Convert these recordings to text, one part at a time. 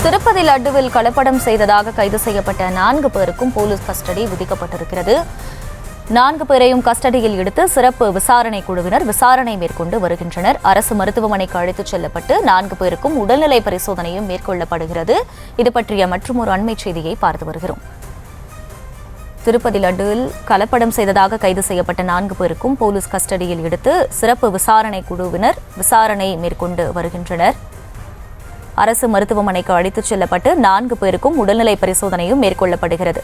திருப்பதி லட்டுவில் கலப்படம் செய்ததாக கைது செய்யப்பட்ட 4 பேருக்கும் போலீஸ் கஸ்டடி விதிக்கப்பட்டிருக்கிறது. 4 பேரையும் கஸ்டடியில் எடுத்து சிறப்பு விசாரணை குழுவினர் விசாரணை மேற்கொண்டு வருகின்றனர். அரசு மருத்துவமனைக்கு அழைத்துச் செல்லப்பட்டு 4 பேருக்கும் உடல்நிலை பரிசோதனையும் மேற்கொள்ளப்படுகிறது. இது பற்றிய மற்றொரு அண்மைச் செய்தியை பார்த்து வருகிறோம். திருப்பதி லட்டுவில் கலப்படம் செய்ததாக கைது செய்யப்பட்ட 4 பேருக்கும் போலீஸ் கஸ்டடியில் எடுத்து சிறப்பு விசாரணை குழுவினர் விசாரணை மேற்கொண்டு வருகின்றனர். அரசு மருத்துவமனைக்கு அழைத்துச் செல்லப்பட்டு 4 பேருக்கும் உடல்நிலை பரிசோதனையும் மேற்கொள்ளப்படுகிறது.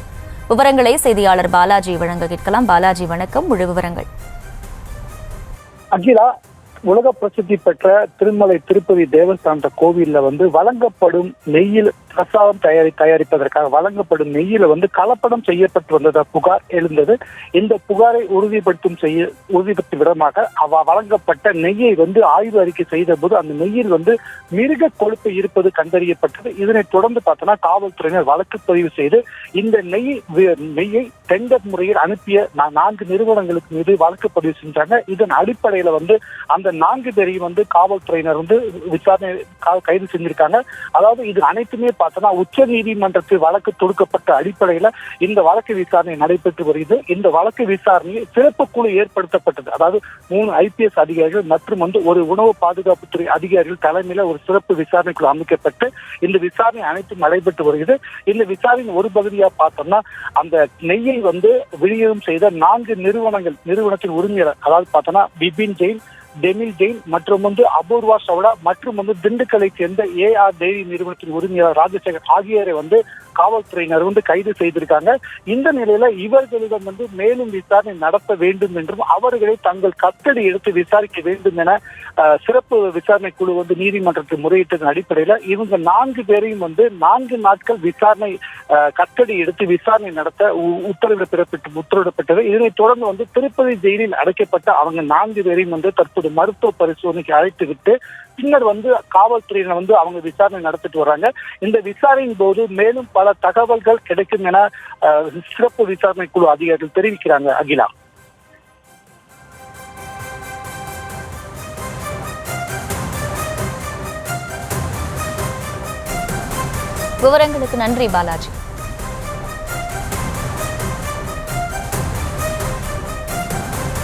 விவரங்களை செய்தியாளர் பாலாஜி வழங்க கேட்கலாம். பாலாஜி, வணக்கம். முழு விவரங்கள். அகிலா, உலக பிரசித்தி பெற்ற திருமலை திருப்பதி தேவஸ்தான கோவில்ல வழங்கப்படும் நெய்யில் பிரசாதம் தயாரிப்பதற்காக வழங்கப்படும் நெய்யில கலப்படம் செய்யப்பட்டு வந்ததா புகார் எழுந்தது. இந்த புகாரை உறுதிப்படுத்தும் விதமாக வழங்கப்பட்ட நெய்யை ஆய்வு அறிக்கை செய்த போது அந்த நெய்யில் மிருக கொழுப்பு இருப்பது கண்டறியப்பட்டது. இதனைத் தொடர்ந்து பார்த்தோன்னா காவல்துறையினர் வழக்கு பதிவு செய்து இந்த நெய்யை டெண்டர் முறையில் அனுப்பிய 4 நிறுவனங்களுக்கு மீது வழக்கு பதிவு செஞ்சாங்க. இதன் அடிப்படையில அந்த 4 பேரையும் காவல்துறையினர் விசாரணை கைது செஞ்சிருக்காங்க. அதாவது இது அனைத்துமே பார்த்தோன்னா உச்ச நீதிமன்றத்தில் வழக்கு தொடுக்கப்பட்ட அடிப்படையில இந்த வழக்கு விசாரணை நடைபெற்று வருகிறது. இந்த வழக்கு விசாரணையில் சிறப்பு குழு ஏற்படுத்தப்பட்டது. அதாவது 3 IPS அதிகாரிகள் மற்றும் ஒரு உணவு பாதுகாப்புத்துறை அதிகாரிகள் தலைமையில ஒரு சிறப்பு விசாரணை குழு அமைக்கப்பட்டு இந்த விசாரணை அனைத்தும் நடைபெற்று வருகிறது. இந்த விசாரணையின் ஒரு பகுதியா பார்த்தோம்னா அந்த நெய்யை விநியோகம் செய்த 4 நிறுவனத்தின் உரிமையாளர், அதாவது பார்த்தோம்னா பிபின் ஜெயின், டெமில் ஜெயின் மற்றும் அபூர்வா சவுடா மற்றும் திண்டுக்கலை சேர்ந்த AR டெய்ரி நிறுவனத்தின் உரிமையாளர் ராஜசேகர் ஆகியோரை காவல்துறையினர் கைது செய்திருக்காங்க. இந்த நிலையில இவர்களிடம் மேலும் விசாரணை நடத்த வேண்டும் என்றும் அவர்களை தங்கள் கஸ்டடி எடுத்து விசாரிக்க வேண்டும் என சிறப்பு விசாரணை குழு நீதிமன்றத்தில் முறையிட்டதன் அடிப்படையில இவங்க 4 பேரையும் 4 நாட்கள் விசாரணை கஸ்டடி எடுத்து விசாரணை நடத்த உத்தரவிடப்பட்டது. இதனைத் தொடர்ந்து திருப்பதி ஜெயிலில் அடைக்கப்பட்ட அவங்க 4 பேரையும் தற்போது மருத்துவ பரிசோதனைக்கு அழைத்து விட்டு பின்னர் காவல்துறையினர் அவங்க விசாரணை நடத்திட்டு வர்றாங்க. இந்த விசாரணையின் போது மேலும் பல தகவல்கள் கிடைக்கும் என சிறப்பு விசாரணை குழு அதிகாரிகள் தெரிவிக்கிறாங்க. அகிலா, விவரங்களுக்கு நன்றி பாலாஜி.